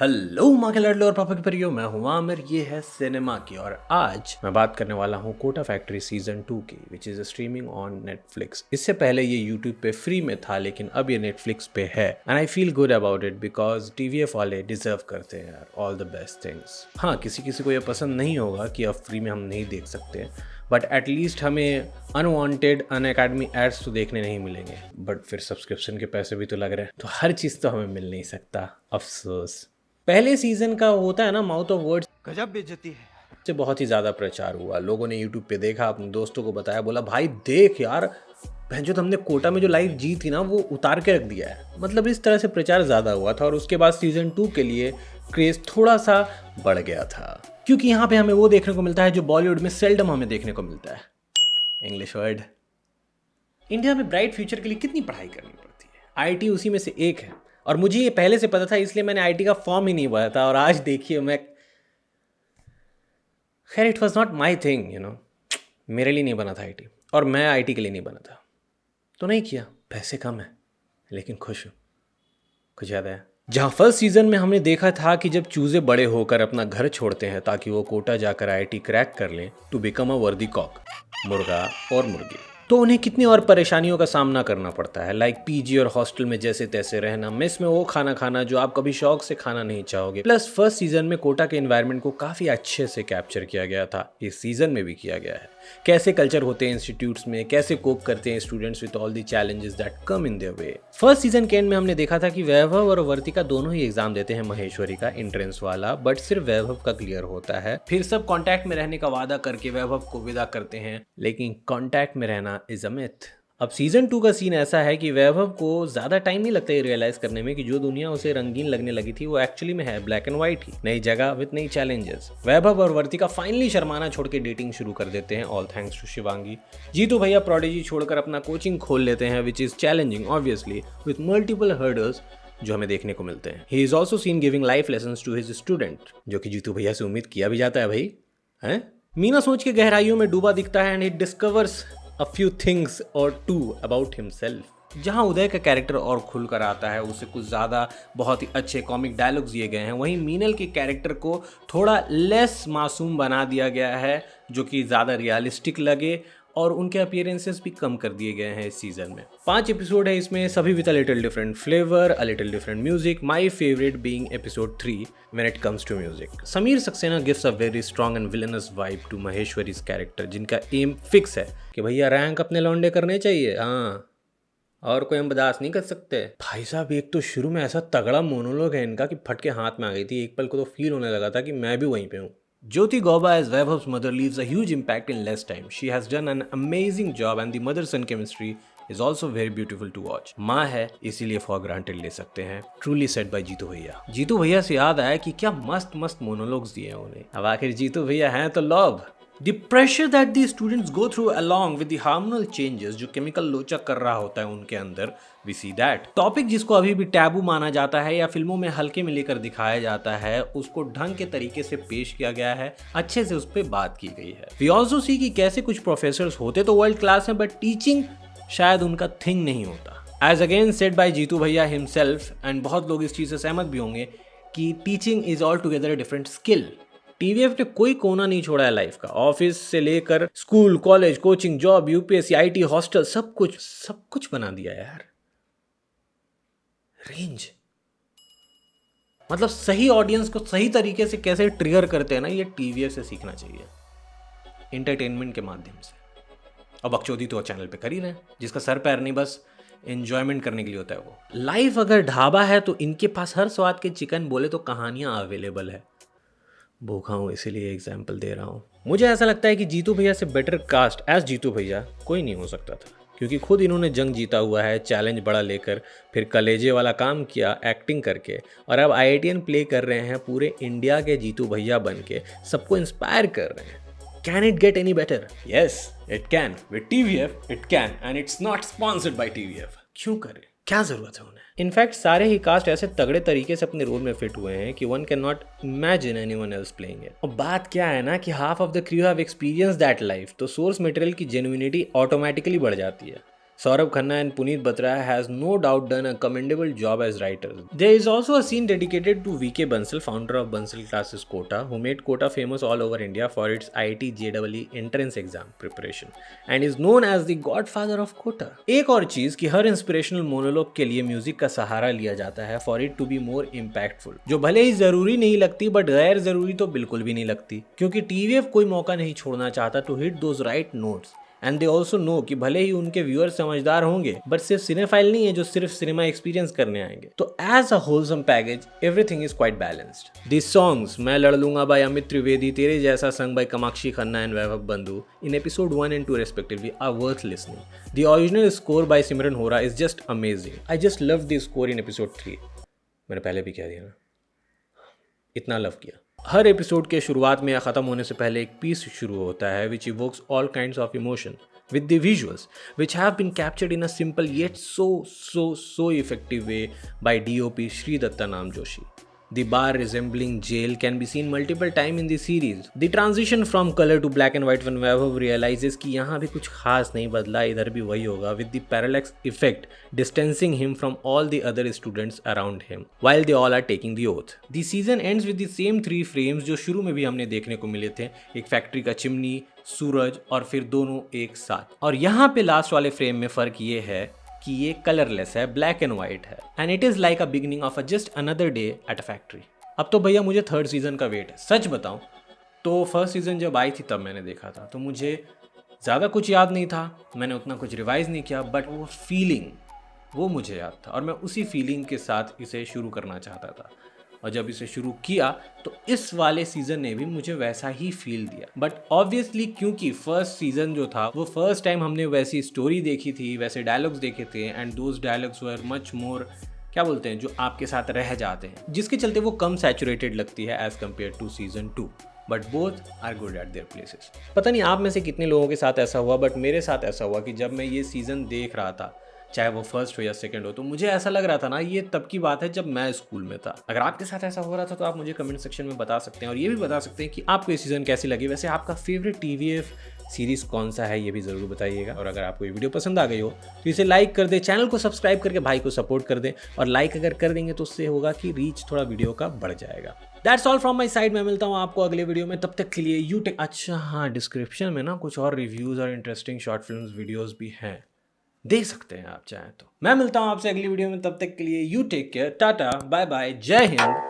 Hello माँ के लाडलो और पापा के परियो, मैं हूँ आमिर। ये है सिनेमा की और आज मैं बात करने वाला हूँ कोटा फैक्ट्री सीजन 2 की, which is streaming on Netflix. इससे पहले ये यूट्यूब पे फ्री में था, लेकिन अब ये नेटफ्लिक्स पे है and I feel good about it because TVF वाले डिजर्व करते हैं यार ऑल द बेस्ट थिंग्स। हाँ, किसी किसी को ये पसंद नहीं होगा कि अब फ्री में हम नहीं देख सकते, बट एटलीस्ट हमें अनवांटेड अनअकैडमी एड्स तो देखने नहीं मिलेंगे। बट फिर सब्सक्रिप्शन के पैसे भी तो लग रहे हैं, तो हर चीज़ तो हमें मिल नहीं सकता, अफसोस। पहले सीजन का होता है ना, माउथ ऑफ वर्ड्स गजब बेइज्जती है। से बहुत ही ज़्यादा प्रचार हुआ। लोगों ने यूट्यूब पे देखा, अपने दोस्तों को बताया, बोला भाई देख यार, भैंजो हमने कोटा में जो लाइफ जी थी ना वो उतार के रख दिया है। मतलब इस तरह से प्रचार ज़्यादा हुआ था और उसके बाद सीजन 2 के लिए क्रेज थोड़ा सा बढ़ गया था, क्योंकि यहाँ पे हमें वो देखने को मिलता है जो बॉलीवुड में सेल्डम हमें देखने को मिलता है। English word. इंडिया में ब्राइट फ्यूचर के लिए कितनी पढ़ाई करनी पड़ती है, आईटी उसी में से एक है। और मुझे ये पहले से पता था, इसलिए मैंने आईटी का फॉर्म ही नहीं भरा था। और आज देखिए मैं, खैर it was not my thing, you know, मेरे लिए नहीं बना था आईटी, और मैं आईटी के लिए नहीं बना था, तो नहीं किया। पैसे कम है लेकिन खुश हूँ। कुछ याद है जहाँ फर्स्ट सीजन में हमने देखा था कि जब चूजे बड़े होकर अपना घर छोड़ते हैं ताकि वो कोटा जाकर आईआईटी क्रैक कर लें टू बिकम अ वर्दी कॉक, मुर्गा और मुर्गी, तो उन्हें कितनी और परेशानियों का सामना करना पड़ता है। लाइक पीजी और हॉस्टल में जैसे तैसे रहना, मेस में वो खाना खाना जो आप कभी शौक से खाना नहीं चाहोगे। प्लस फर्स्ट सीजन में कोटा के एनवायरनमेंट को काफी अच्छे से कैप्चर किया गया था, इस सीजन में भी किया गया है। कैसे कल्चर होते हैं इंस्टीट्यूट्स में, कैसे कोप करते हैं students with all the challenges that come in their way. First season के एंड में हमने देखा था कि वैभव और वर्तिका दोनों ही एग्जाम देते हैं महेश्वरी का एंट्रेंस वाला, बट सिर्फ वैभव का क्लियर होता है। फिर सब कांटेक्ट में रहने का वादा करके वैभव को विदा करते हैं, लेकिन कांटेक्ट में रहना इज अ मिथ। अब सीजन 2 का सीन ऐसा है कि वैभव को ज्यादा टाइम नहीं लगता है रियलाइज करने में कि जो दुनिया उसे रंगीन लगने लगी थी वो एक्चुअली में है ब्लैक एंड व्हाइट ही। नई जगह विद नई चैलेंजेस। वैभव और वर्तिका फाइनली शर्माना छोड़ के डेटिंग शुरू कर देते हैं, all thanks to Shivangi. Jeetu भैया प्रोडिजी छोड़कर अपना कोचिंग खोल लेते हैं, which is challenging obviously with multiple hurdles जो हमें देखने को मिलते हैं। He is also seen giving life lessons to his student, जो कि जीतू भैया से उम्मीद किया भी जाता है भाई हैं। मीना सोच के गहराइयों में डूबा दिखता है and it discovers a few things or two about himself। जहाँ उदय का कैरेक्टर और खुलकर आता है, उसे कुछ ज़्यादा बहुत ही अच्छे कॉमिक डायलॉग्स दिए गए हैं। वहीं मीनल के कैरेक्टर को थोड़ा लेस मासूम बना दिया गया है, जो कि ज़्यादा रियलिस्टिक लगे, और उनके अपीयरेंसेस भी कम कर दिए गए हैं इस सीजन में। 5 एपिसोड है इसमें, सभी with a little different flavour, a little different music. My favourite being episode 3 when it comes to music. Sameer Saxena gives a very strong and villainous vibe to Maheshwari's character, जिनका एम फिक्स है कि भैया rank अपने लौंडे करने चाहिए, हाँ, और कोई हम बर्दाश्त नहीं कर सकते। भाई साहब, एक तो शुरू में ऐसा तगड़ा मोनोलॉग है इनका कि फट के हाथ में आ गई थी। एक पल को तो फील होने लगा था कि मैं भी वहीं पे हूँ। Jyoti Gauba as Vaibhav's mother leaves a huge impact in less time. She has done an amazing job and the mother-son chemistry is also very beautiful to watch. माँ है इसीलिए फॉर ग्रांटेड ले सकते हैं। Truly said by जीतू भैया। जीतू भैया से याद आया कि क्या मस्त मस्त मोनोलॉग्स दिए हैं उन्हें। अब आखिर जीतू भैया हैं तो lobe. The pressure that the students go through along with the hormonal changes जो केमिकल लोचा कर रहा होता है उनके अंदर, we see that। टॉपिक जिसको अभी भी टैबू माना जाता है या फिल्मों में हल्के में लेकर दिखाया जाता है, उसको ढंग के तरीके से पेश किया गया है, अच्छे से उस पर बात की गई है। We also see कि कैसे कुछ प्रोफेसर्स होते तो वर्ल्ड क्लास हैं, बट टीचिंग शायद उनका थिंग नहीं होता। As again said by Jitu भैया himself, एंड बहुत लोग इस चीज़ से सहमत भी होंगे कि teaching is all together a different skill. TVF ने कोई कोना नहीं छोड़ा है लाइफ का, ऑफिस से लेकर school, college, coaching, job, UPSC, IT, hostel, सब कुछ बना दिया यार। रेंज मतलब सही ऑडियंस को सही तरीके से कैसे ट्रिगर करते हैं ना, ये टीवीएफ से सीखना चाहिए, एंटरटेनमेंट के माध्यम से। अब बकचोदी तो चैनल पे कर ही रहे हैं, जिसका सर पैर नहीं, बस एंजॉयमेंट करने के लिए होता है वो। लाइफ अगर ढाबा है तो इनके पास हर स्वाद के चिकन बोले तो कहानियां अवेलेबल है। भूखा हूँ इसीलिए एग्जाम्पल दे रहा हूँ। मुझे ऐसा लगता है कि जीतू भैया से बेटर कास्ट एज जीतू भैया कोई नहीं हो सकता था, क्योंकि खुद इन्होंने जंग जीता हुआ है, चैलेंज बड़ा लेकर, फिर कलेजे वाला काम किया एक्टिंग करके, और अब आईआईटीएन प्ले कर रहे हैं पूरे इंडिया के जीतू भैया बन के, सबको इंस्पायर कर रहे हैं। Can it get any better? Yes it can, with TVF it can, and it's not sponsored by TVF. क्यों करे, क्या जरूरत है उन्हें? इनफैक्ट सारे ही कास्ट ऐसे तगड़े तरीके से अपने रोल में फिट हुए हैं कि one can not imagine anyone else playing it. और बात क्या है ना कि half of the crew have experience that life, तो सोर्स मटेरियल की जेन्युइनिटी ऑटोमेटिकली बढ़ जाती है। Saurabh Khanna and Puneet Batra has no doubt done a commendable job as writers. There is also a scene dedicated to VK Bansal, founder of Bansal Classes Kota, who made Kota famous all over India for its IIT JEE entrance exam preparation and is known as the godfather of Kota. एक और चीज कि हर inspirational monologue के लिए music का सहारा लिया जाता है for it to be more impactful, जो भले ही जरूरी नहीं लगती बट गैर जरूरी तो बिल्कुल भी नहीं लगती, क्योंकि TVF कोई मौका नहीं छोड़ना चाहता to hit those right notes. And they also know कि भले ही उनके व्यूअर्स समझदार होंगे बट सिर्फ सिनेफाइल नहीं है जो सिर्फ सिनेमा एक्सपीरियंस करने आएंगे। तो as a wholesome package everything is quite balanced. This songs मैं लड़ लूंगा बाय अमित त्रिवेदी, तेरे जैसा संग by Kamakshi Khanna and Vaibhav Bandhu in episode 1 and 2 respectively are worth listening. The original score by Simran Hora is just amazing. I just loved the score in episode 3. मैंने पहले भी कह दिया ना, इतना लव किया। हर एपिसोड के शुरुआत में या ख़त्म होने से पहले एक पीस शुरू होता है which evokes all kinds of emotion with the visuals which have been captured in a simple yet so effective way by DOP Sri Dattanam Joshi. The bar resembling jail can be seen multiple times in the series. The transition from color to black and white when Vaibhav realizes कि यहाँ भी कुछ खास नहीं बदला, इधर भी वही होगा, with the parallax effect distancing him from all the other students around him while they all are taking the oath. The season ends with the same 3 frames जो शुरू में भी हमने देखने को मिले थे, एक फैक्ट्री का चिमनी, सूरज और फिर दोनों एक साथ। और यहाँ पे लास्ट वाले फ्रेम में फ़र्क ये है कि ये कलरलेस है, ब्लैक एंड वाइट है, and it is like a beginning of a just another day at a factory. अब तो भैया मुझे 3rd सीज़न का वेट है। सच बताऊं तो 1st सीज़न जब आई थी तब मैंने देखा था, तो मुझे ज़्यादा कुछ याद नहीं था, मैंने उतना कुछ रिवाइज नहीं किया, बट वो फीलिंग वो मुझे याद था और मैं उसी फीलिंग के साथ इसे शुरू करना चाहता था। और जब इसे शुरू किया तो इस वाले सीज़न ने भी मुझे वैसा ही फील दिया। बट ऑब्वियसली क्योंकि 1st सीज़न जो था वो फर्स्ट टाइम हमने वैसी स्टोरी देखी थी, वैसे डायलॉग्स देखे थे, and those dialogues were much more, क्या बोलते हैं, जो आपके साथ रह जाते हैं, जिसके चलते वो कम सैचुरेटेड लगती है as compared to season 2। But both are good at their places. पता नहीं आप में से कितने लोगों के साथ ऐसा हुआ, बट मेरे साथ ऐसा हुआ कि जब मैं ये सीज़न देख रहा था, चाहे वो 1st हो या 2nd हो, तो मुझे ऐसा लग रहा था ना ये तब की बात है जब मैं स्कूल में था। अगर आपके साथ ऐसा हो रहा था तो आप मुझे कमेंट सेक्शन में बता सकते हैं और ये भी बता सकते हैं कि आपको ये सीज़न कैसी लगी। वैसे आपका फेवरेट TVF सीरीज़ कौन सा है ये भी ज़रूर बताइएगा। और अगर आपको ये वीडियो पसंद आ गई हो तो इसे लाइक कर दें, चैनल को सब्सक्राइब करके भाई को सपोर्ट कर दें, और लाइक अगर कर देंगे तो उससे होगा कि रीच थोड़ा वीडियो का बढ़ जाएगा। That's all from my side. मैं मिलता हूँ आपको अगले वीडियो में, तब तक के लिए यू टेक। अच्छा हाँ, डिस्क्रिप्शन में ना कुछ और रिव्यूज़ और इंटरेस्टिंग शॉर्ट फिल्म वीडियोज़ भी हैं, देख सकते हैं आप चाहें तो। मैं मिलता हूं आपसे अगली वीडियो में, तब तक के लिए you take care, tata bye bye, जय हिंद।